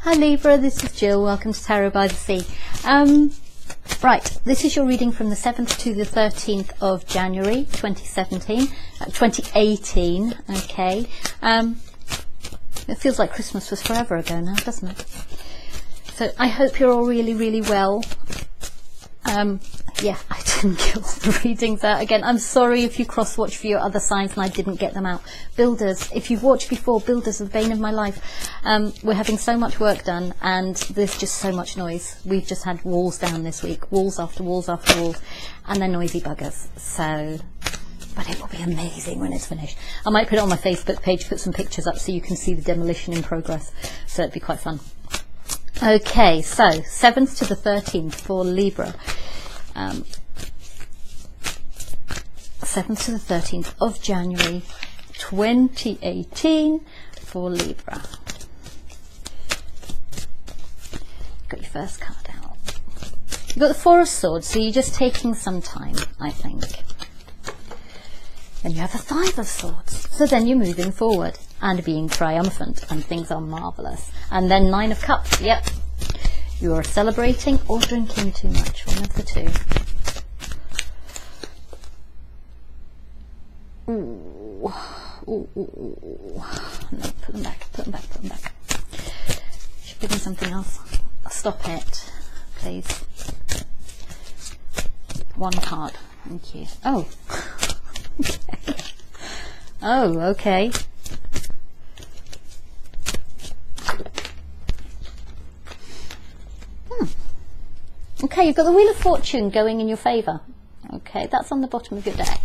Hi Libra, this is Jill. Welcome to Tarot by the Sea. Right, this is your reading from the 7th to the 13th of January 2018. Okay. It feels like Christmas was forever ago now, doesn't it? So I hope you're all really, really well. Yeah, I didn't get all the readings out again. I'm sorry if you cross-watch for your other signs and I didn't get them out. Builders, if you've watched before, builders are the bane of my life. We're having so much work done and there's just so much noise. We've just had walls down this week, walls after walls after walls, and they're noisy buggers. So, but it will be amazing when it's finished. I might put it on my Facebook page, put some pictures up so you can see the demolition in progress. So it'd be quite fun. Okay, so 7th to the 13th for Libra. 7th to the 13th of January 2018 for Libra. Got your first card out. You've got the Four of Swords, so you're just taking some time, I think. Then you have the Five of Swords, so then you're moving forward and being triumphant and things are marvellous. And then Nine of Cups, yep. You are celebrating or drinking too much, one of the two. Ooh. Ooh, ooh, ooh. No, put them back, put them back, put them back. Should give me something else. Stop it, please. One card, thank you. Oh. Okay. Oh, okay. Okay, you've got the Wheel of Fortune going in your favour. Okay, that's on the bottom of your deck.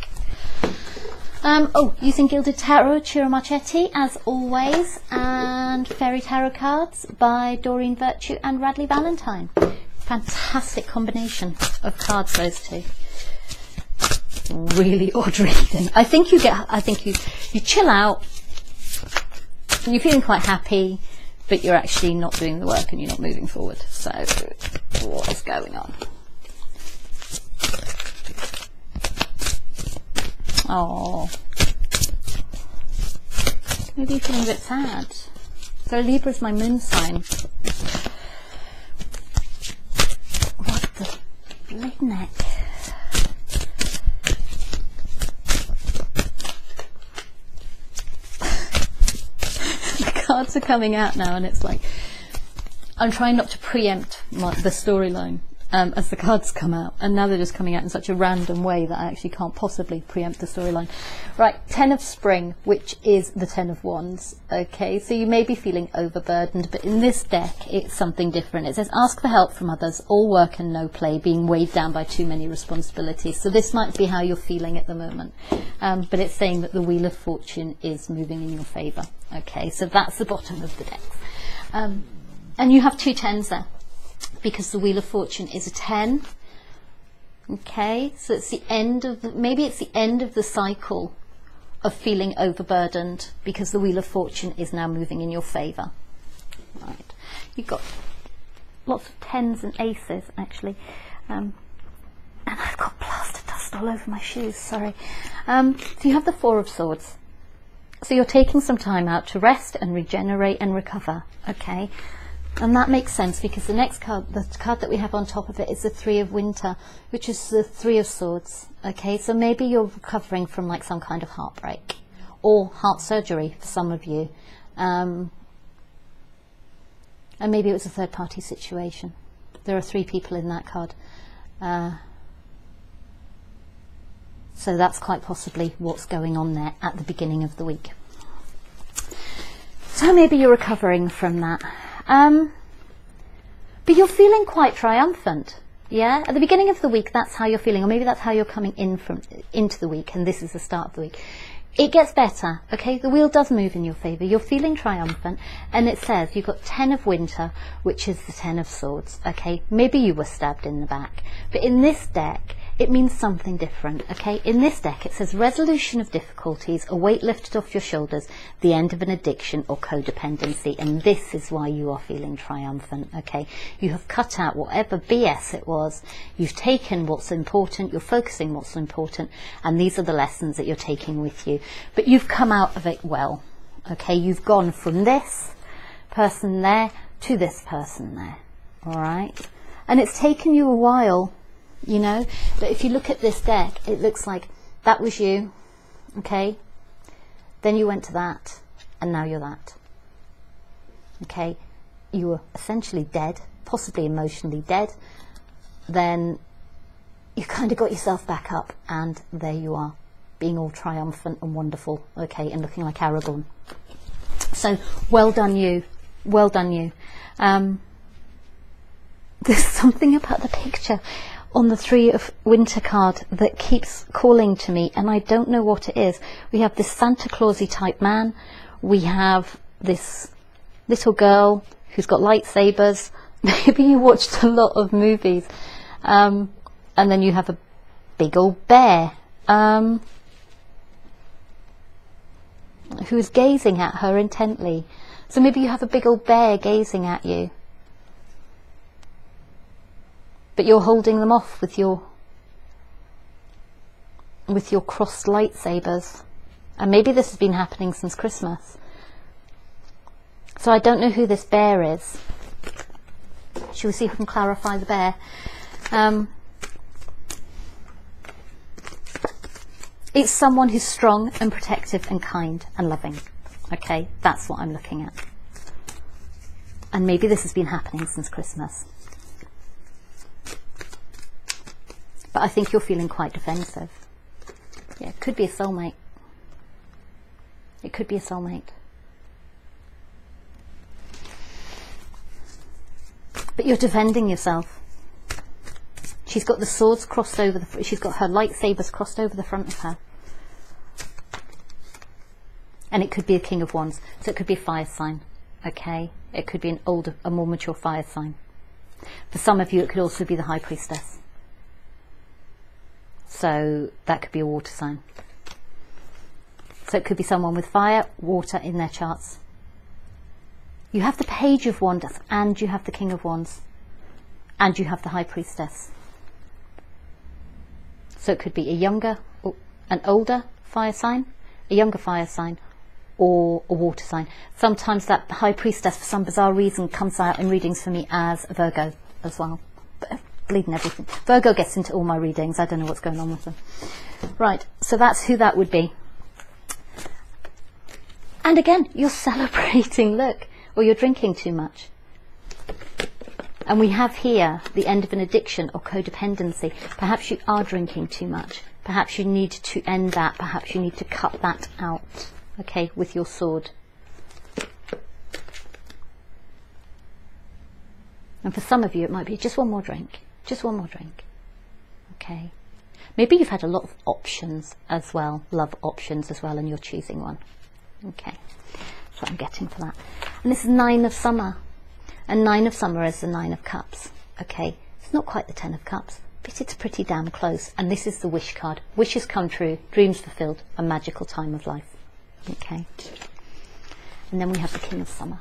Using Gilded Tarot, Ciro Marchetti, as always, and Fairy Tarot cards by Doreen Virtue and Radley Valentine. Fantastic combination of cards, those two. Really odd reading. I think you chill out, and you're feeling quite happy, but you're actually not doing the work and you're not moving forward. So, what is going on? Oh, maybe you're feeling a bit sad. So Libra's my moon sign. What the bleeding neck? Cards are coming out now and it's like I'm trying not to preempt the storyline as the cards come out, and now they're just coming out in such a random way that I actually can't possibly preempt the storyline. Right, Ten of Spring, which is the Ten of Wands. Okay, so you may be feeling overburdened, but in this deck it's something different. It says ask for help from others, all work and no play, being weighed down by too many responsibilities. So this might be how you're feeling at the moment, but it's saying that the Wheel of Fortune is moving in your favour. Okay, so that's the bottom of the deck. And you have two tens there, because the Wheel of Fortune is a 10. Okay, so it's the end of maybe it's the end of the cycle of feeling overburdened, because the Wheel of Fortune is now moving in your favour. Right, you've got lots of tens and aces actually, and I've got plaster dust all over my shoes. Sorry. So you have the Four of Swords. So you're taking some time out to rest and regenerate and recover. Okay. And that makes sense because the next card, the card that we have on top of it, is the Three of Winter, which is the Three of Swords. Okay, so maybe you're recovering from like some kind of heartbreak or heart surgery for some of you. And maybe it was a third party situation. There are 3 people in that card. So that's quite possibly what's going on there at the beginning of the week. So maybe you're recovering from that. But you're feeling quite triumphant, yeah? At the beginning of the week, that's how you're feeling, or maybe that's how you're coming into the week, and this is the start of the week. It gets better, okay? The wheel does move in your favour. You're feeling triumphant, and it says you've got 10 of Winter, which is the 10 of Swords, okay? Maybe you were stabbed in the back, but in this deck, it means something different, okay? In this deck, it says resolution of difficulties, a weight lifted off your shoulders, the end of an addiction or codependency, and this is why you are feeling triumphant, okay? You have cut out whatever BS it was, you've taken what's important, you're focusing what's important, and these are the lessons that you're taking with you. But you've come out of it well, okay? You've gone from this person there to this person there. All right. And it's taken you a while, you know, but if you look at this deck, it looks like that was you, okay? Then you went to that, and now you're that. Okay? You were essentially dead, possibly emotionally dead. Then you kind of got yourself back up, and there you are, being all triumphant and wonderful, okay, and looking like Aragorn. So, well done you. Well done you. There's something about the picture on the 3 of Winter card that keeps calling to me, and I don't know what it is. We have this Santa Clausy type man. We have this little girl who's got lightsabers. Maybe you watched a lot of movies. And then you have a big old bear who is gazing at her intently. So maybe you have a big old bear gazing at you, but you're holding them off with your crossed lightsabers. And maybe this has been happening since Christmas. So I don't know who this bear is. Shall we see if we can clarify the bear? It's someone who's strong and protective and kind and loving. Okay, that's what I'm looking at. And maybe this has been happening since Christmas. But I think you're feeling quite defensive. Yeah, it could be a soulmate. It could be a soulmate. But you're defending yourself. She's got the swords crossed over the... She's got her lightsabers crossed over the front of her. And it could be a King of Wands. So it could be a fire sign. Okay? It could be an older, a more mature fire sign. For some of you, it could also be the High Priestess. So that could be a water sign. So it could be someone with fire, water in their charts. You have the Page of Wands, and you have the King of Wands, and you have the High Priestess. So it could be a younger, an older fire sign, a younger fire sign, or a water sign. Sometimes that High Priestess, for some bizarre reason, comes out in readings for me as a Virgo as well. But bleeding everything. Virgo gets into all my readings. I don't know what's going on with them. Right, so that's who that would be. And again, you're celebrating, look, or you're drinking too much. And we have here the end of an addiction or codependency. Perhaps you are drinking too much. Perhaps you need to end that. Perhaps you need to cut that out, okay, with your sword. And for some of you, it might be just one more drink. Just one more drink. Okay. Maybe you've had a lot of options as well, love options as well, and you're choosing one. Okay. That's what I'm getting for that. And this is 9 of Summer. And 9 of Summer is the 9 of Cups. Okay. It's not quite the 10 of Cups, but it's pretty damn close. And this is the wish card. Wishes come true, dreams fulfilled, a magical time of life. Okay. And then we have the King of Summer.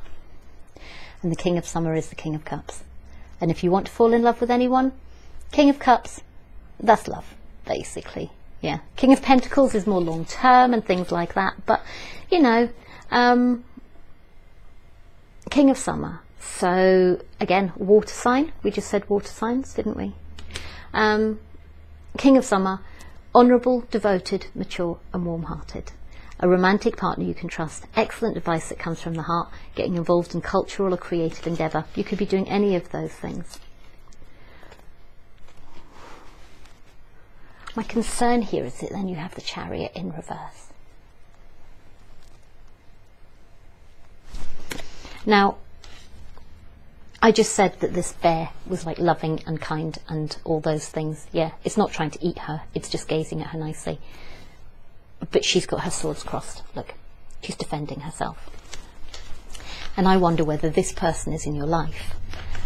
And the King of Summer is the King of Cups. And if you want to fall in love with anyone, King of Cups, that's love, basically. Yeah. King of Pentacles is more long term and things like that. But, you know, King of Summer. So, again, water sign. We just said water signs, didn't we? King of Summer, honourable, devoted, mature and warm-hearted. A romantic partner you can trust. Excellent advice that comes from the heart. Getting involved in cultural or creative endeavour. You could be doing any of those things. My concern here is that then you have the Chariot in reverse. Now, I just said that this bear was like loving and kind and all those things. Yeah, it's not trying to eat her. It's just gazing at her nicely. But she's got her swords crossed. Look, she's defending herself. And I wonder whether this person is in your life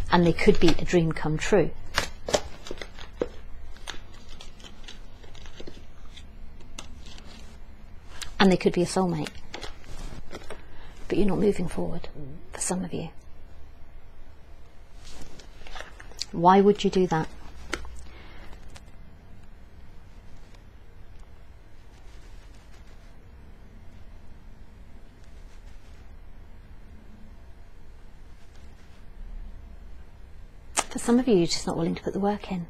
and they could be a dream come true. And they could be a soulmate. But you're not moving forward, for some of you. Why would you do that? For some of you, you're just not willing to put the work in.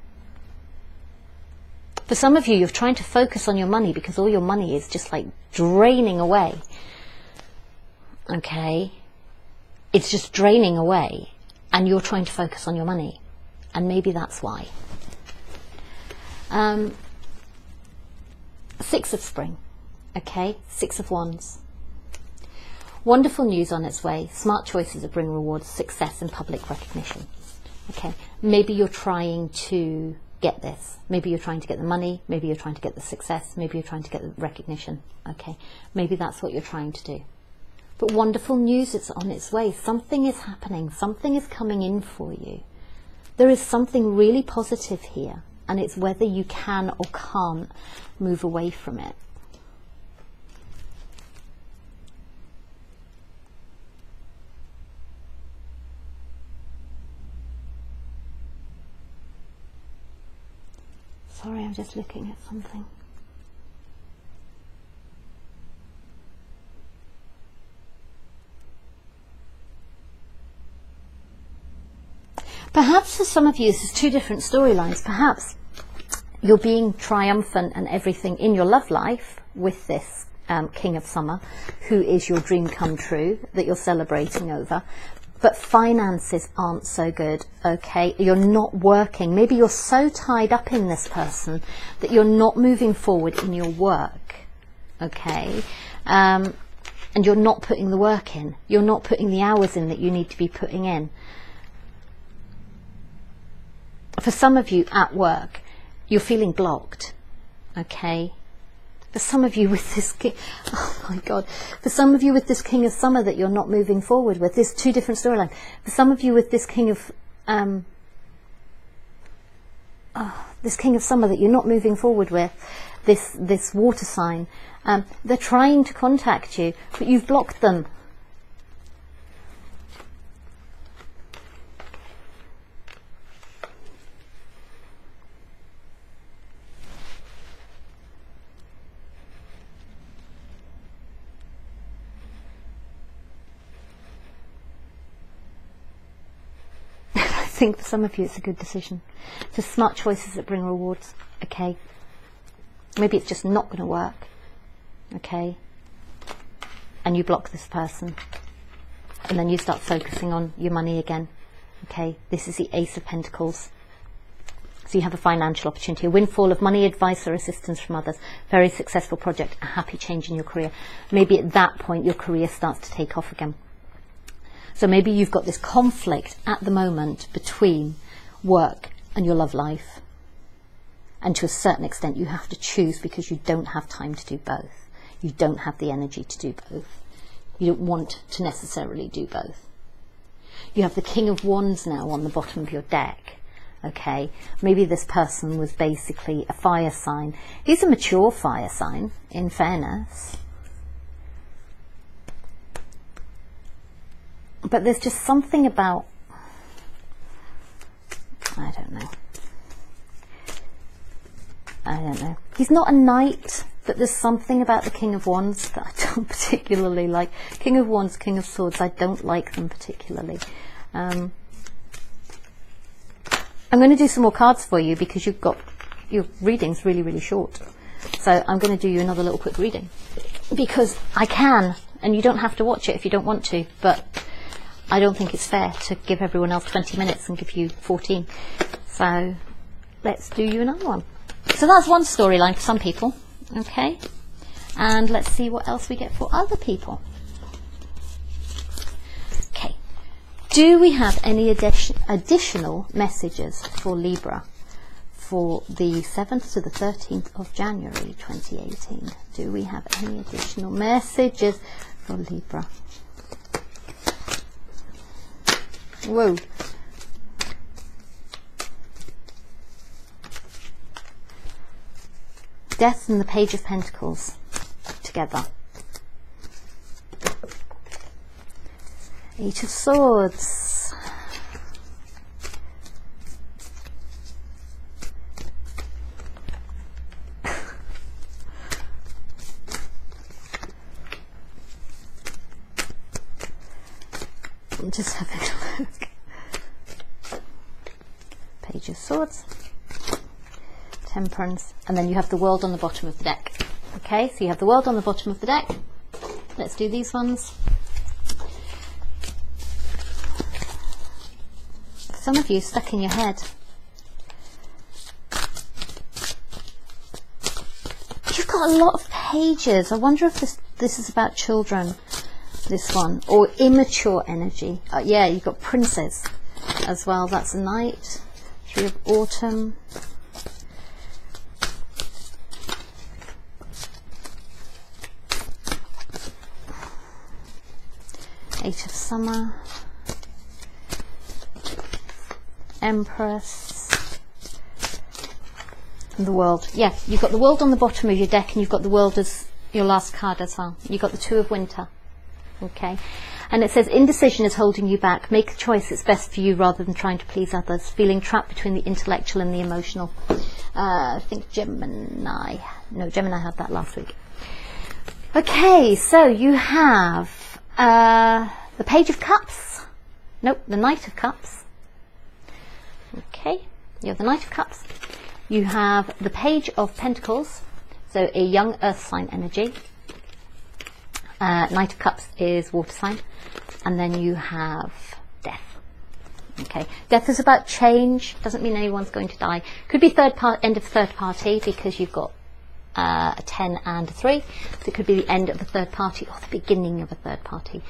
For some of you, you're trying to focus on your money because all your money is just like draining away. Okay? It's just draining away, and you're trying to focus on your money. And maybe that's why. Six of Spring. Okay? Six of Wands. Wonderful news on its way. Smart choices that bring rewards, success and public recognition. Okay? Maybe you're trying to get this. Maybe you're trying to get the money. Maybe you're trying to get the success. Maybe you're trying to get the recognition. Okay? Maybe that's what you're trying to do. But wonderful news is on its way. Something is happening. Something is coming in for you. There is something really positive here, and it's whether you can or can't move away from it. Sorry, I'm just looking at something. Perhaps for some of you, this is two different storylines. Perhaps you're being triumphant and everything in your love life with this King of Summer, who is your dream come true, that you're celebrating over. But finances aren't so good, okay? You're not working. Maybe you're so tied up in this person that you're not moving forward in your work, okay? And you're not putting the work in. You're not putting the hours in that you need to be putting in. For some of you at work, you're feeling blocked, okay? For some of you with this king, oh my God, for some of you with this King of Summer that you're not moving forward with, there's two different storylines. For some of you with this King of Summer that you're not moving forward with, this water sign, they're trying to contact you, but you've blocked them. I think for some of you it's a good decision. So smart choices that bring rewards, okay? Maybe it's just not going to work, okay? And you block this person. And then you start focusing on your money again, okay? This is the Ace of Pentacles. So you have a financial opportunity, a windfall of money, advice or assistance from others, very successful project, a happy change in your career. Maybe at that point your career starts to take off again. So maybe you've got this conflict at the moment between work and your love life. And to a certain extent you have to choose because you don't have time to do both. You don't have the energy to do both. You don't want to necessarily do both. You have the King of Wands now on the bottom of your deck. Okay, maybe this person was basically a fire sign. He's a mature fire sign, in fairness. But there's just something about, I don't know. He's not a knight, but there's something about the King of Wands that I don't particularly like. King of Wands, King of Swords, I don't like them particularly. I'm going to do some more cards for you because you've got, your reading's really, really short. So I'm going to do you another little quick reading. Because I can, and you don't have to watch it if you don't want to, but I don't think it's fair to give everyone else 20 minutes and give you 14. So let's do you another one. So that's one storyline for some people, okay? And let's see what else we get for other people. Okay. Do we have any additional messages for Libra for the 7th to the 13th of January 2018? Do we have any additional messages for Libra? Whoa. Death and the Page of Pentacles together. Eight of Swords. I'm just having a look. Page of Swords, Temperance, and then you have the World on the bottom of the deck. Okay, so you have the World on the bottom of the deck. Let's do these ones. Some of you stuck in your head. You've got a lot of pages. I wonder if this is about children, this one, or immature energy. Yeah, you've got Princes as well. That's a Knight. 3 of Autumn. Eight of Summer. Empress, and the World. Yeah, you've got the World on the bottom of your deck, and you've got the World as your last card as well. You've got the 2 of Winter. Okay, and it says indecision is holding you back. Make a choice that's best for you rather than trying to please others. Feeling trapped between the intellectual and the emotional. I think Gemini. No, Gemini had that last week. Okay, so you have the Page of Cups. Nope, the Knight of Cups. Okay, you have the Knight of Cups. You have the Page of Pentacles, so a young earth sign energy. Knight of Cups is water sign. And then you have Death. Okay, Death is about change. Doesn't mean anyone's going to die. Could be end of third party, because you've got a 10 and a 3. So it could be the end of a third party or the beginning of a third party.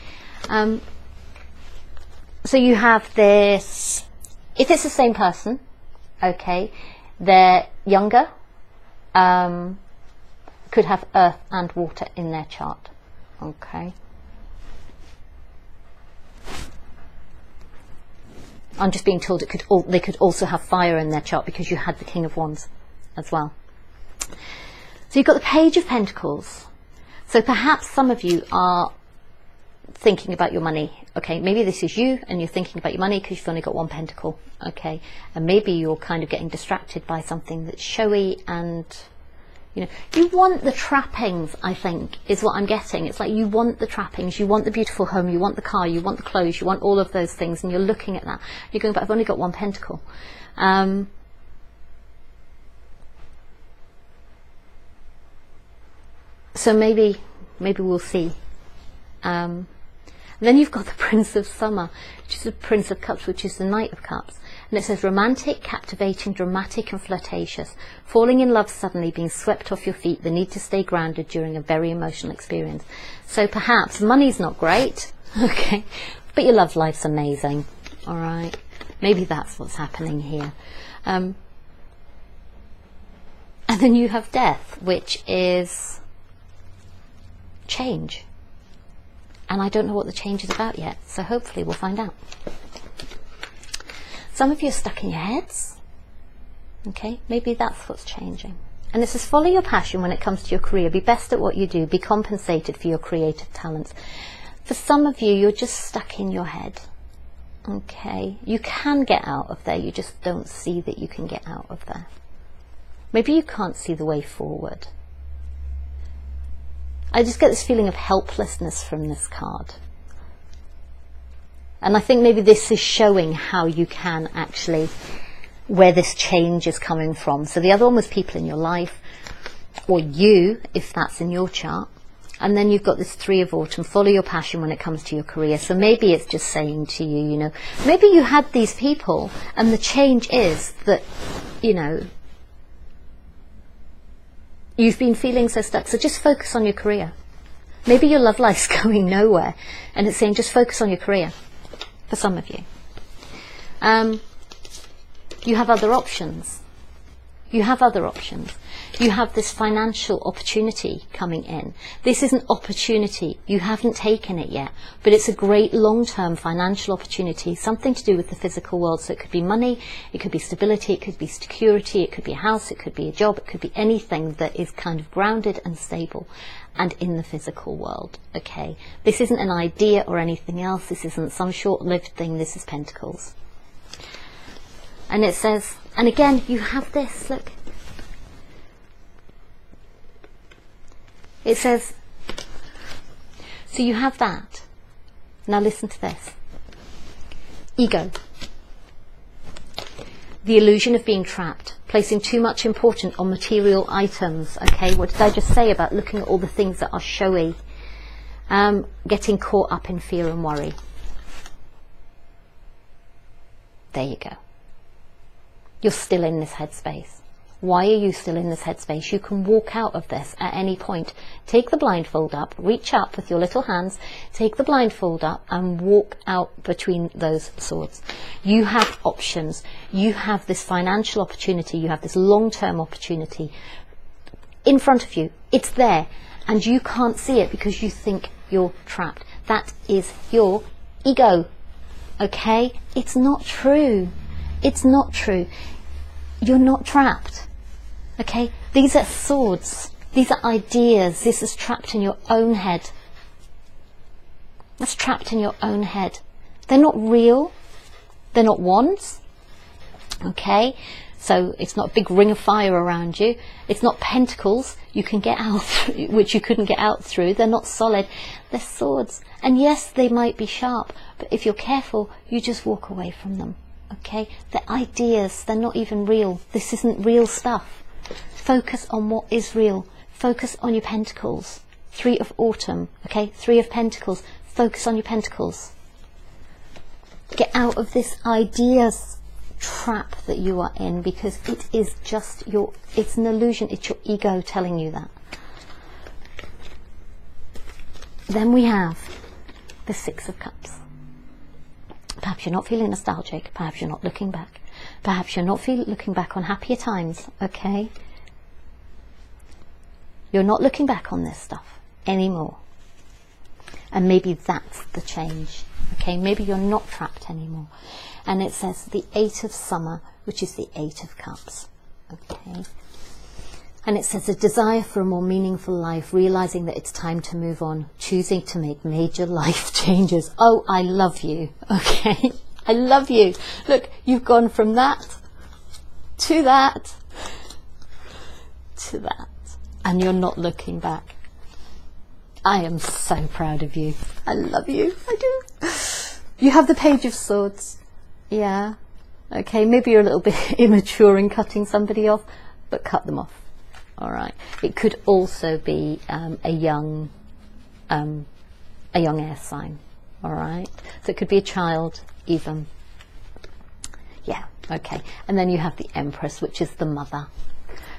So you have this. If it's the same person, okay, they're younger, could have earth and water in their chart, okay. I'm just being told they could also have fire in their chart, because you had the King of Wands as well. So you've got the Page of Pentacles. So perhaps some of you are thinking about your money. Okay, maybe this is you and you're thinking about your money because you've only got 1 pentacle. Okay, and maybe you're kind of getting distracted by something that's showy, and you want the trappings, I think, is what I'm getting. It's like you want the trappings, you want the beautiful home, you want the car, you want the clothes, you want all of those things, and you're looking at that. You're going, but I've only got 1 pentacle. So maybe we'll see. Then you've got the Prince of Summer, which is the Prince of Cups, which is the Knight of Cups. And it says romantic, captivating, dramatic and flirtatious. Falling in love suddenly, being swept off your feet, the need to stay grounded during a very emotional experience. So perhaps money's not great, okay, but your love life's amazing, all right? Maybe that's what's happening here. And then you have Death, which is change. And I don't know what the change is about yet, so hopefully we'll find out. Some of you are stuck in your heads. Okay, maybe that's what's changing. And it says follow your passion when it comes to your career. Be best at what you do. Be compensated for your creative talents. For some of you, you're just stuck in your head. Okay, you can get out of there. You just don't see that you can get out of there. Maybe you can't see the way forward. I just get this feeling of helplessness from this card. And I think maybe this is showing how you can actually, where this change is coming from. So the other one was people in your life, or you, if that's in your chart. And then you've got this 3 of Autumn, follow your passion when it comes to your career. So maybe it's just saying to you, maybe you had these people and the change is that, you've been feeling so stuck, so just focus on your career. Maybe your love life's going nowhere, and it's saying just focus on your career, for some of you. You have other options. You have other options. You have this financial opportunity coming in. This is an opportunity. You haven't taken it yet, but it's a great long-term financial opportunity, something to do with the physical world. So it could be money, it could be stability, it could be security, it could be a house, it could be a job, it could be anything that is kind of grounded and stable and in the physical world. Okay, this isn't an idea or anything else. This isn't some short-lived thing. This is Pentacles. And it says, and again, you have this, look. It says, so you have that. Now listen to this. Ego. the illusion of being trapped, placing too much importance on material items. Okay, what did I just say about looking at all the things that are showy? Getting caught up in fear and worry. There you go. You're still in this headspace. Why are you still in this headspace? You can walk out of this at any point. Take the blindfold up, reach up with your little hands, take the blindfold up and walk out between those swords. You have options. You have this financial opportunity. You have this long-term opportunity in front of you. It's there and you can't see it because you think you're trapped. That is your ego. Okay? It's not true. It's not true. You're not trapped. Okay? These are swords. These are ideas. This is trapped in your own head. That's trapped in your own head. They're not real. They're not wands. Okay? So it's not a big ring of fire around you. It's not pentacles you can get out, which you couldn't get out through. They're not solid. They're swords. And yes, they might be sharp, but if you're careful, you just walk away from them. Okay? They're ideas. They're not even real. This isn't real stuff. Focus on what is real. Focus on your pentacles. 3 of autumn. Okay? 3 of pentacles. Focus on your pentacles. Get out of this ideas trap that you are in, because it is just it's an illusion. It's your ego telling you that. Then we have the 6 of cups. Perhaps you're not feeling nostalgic. Perhaps you're not looking back. Perhaps you're not looking back on happier times. Okay? You're not looking back on this stuff anymore. And maybe that's the change. Okay? Maybe you're not trapped anymore. And it says the 8 of summer, which is the 8 of cups. Okay? And it says a desire for a more meaningful life, realizing that it's time to move on, choosing to make major life changes. Oh, I love you. Okay? I love you. Look, you've gone from that to that to that. And you're not looking back. I am so proud of you. I love you. I do. You have the Page of Swords. Yeah. Okay, maybe you're a little bit immature in cutting somebody off, but cut them off. All right. It could also be a young air sign. All right. So it could be a child, even. Yeah. Okay. And then you have the Empress, which is the mother.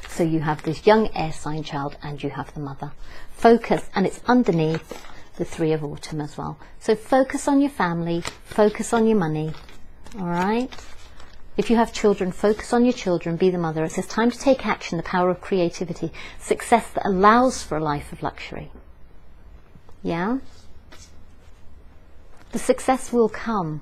So you have this young air sign child, and you have the mother. Focus, and it's underneath the 3 of autumn as well. So focus on your family. Focus on your money. All right. If you have children, focus on your children, be the mother. It says time to take action, the power of creativity, success that allows for a life of luxury. Yeah? The success will come.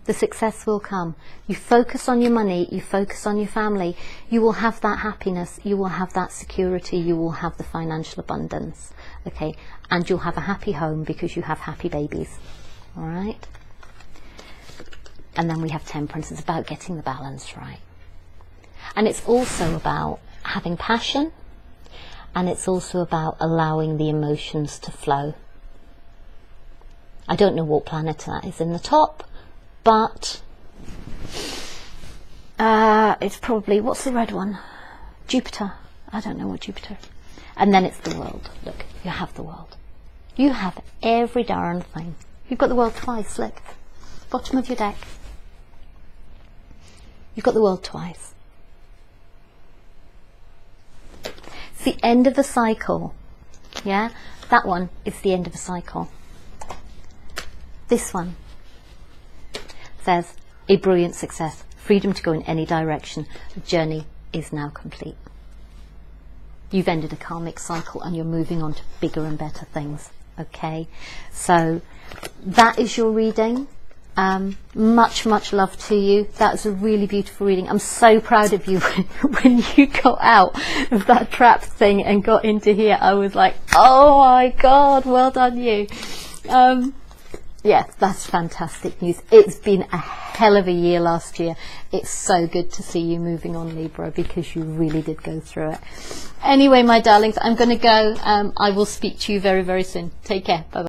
The success will come. You focus on your money, you focus on your family, you will have that happiness, you will have that security, you will have the financial abundance. Okay? And you'll have a happy home because you have happy babies. All right? And then we have Temperance. It's about getting the balance right. And it's also about having passion. And it's also about allowing the emotions to flow. I don't know what planet that is in the top, but it's probably, what's the red one? Jupiter. I don't know what Jupiter. And then it's the world. Look, you have the world. You have every darn thing. You've got the world twice, look. Bottom of your deck. You've got the world twice. It's the end of the cycle. Yeah? That one is the end of a cycle. This one says a brilliant success, freedom to go in any direction. The journey is now complete. You've ended a karmic cycle and you're moving on to bigger and better things. Okay? So that is your reading. Much love to you. That was a really beautiful reading. I'm so proud of you. When you got out of that trap thing and got into here, I was like, oh my God, well done you. Yeah, that's fantastic news. It's been a hell of a year last year. It's so good to see you moving on, Libra, because you really did go through it. Anyway, my darlings, I'm going to go. I will speak to you very, very soon. Take care. Bye-bye.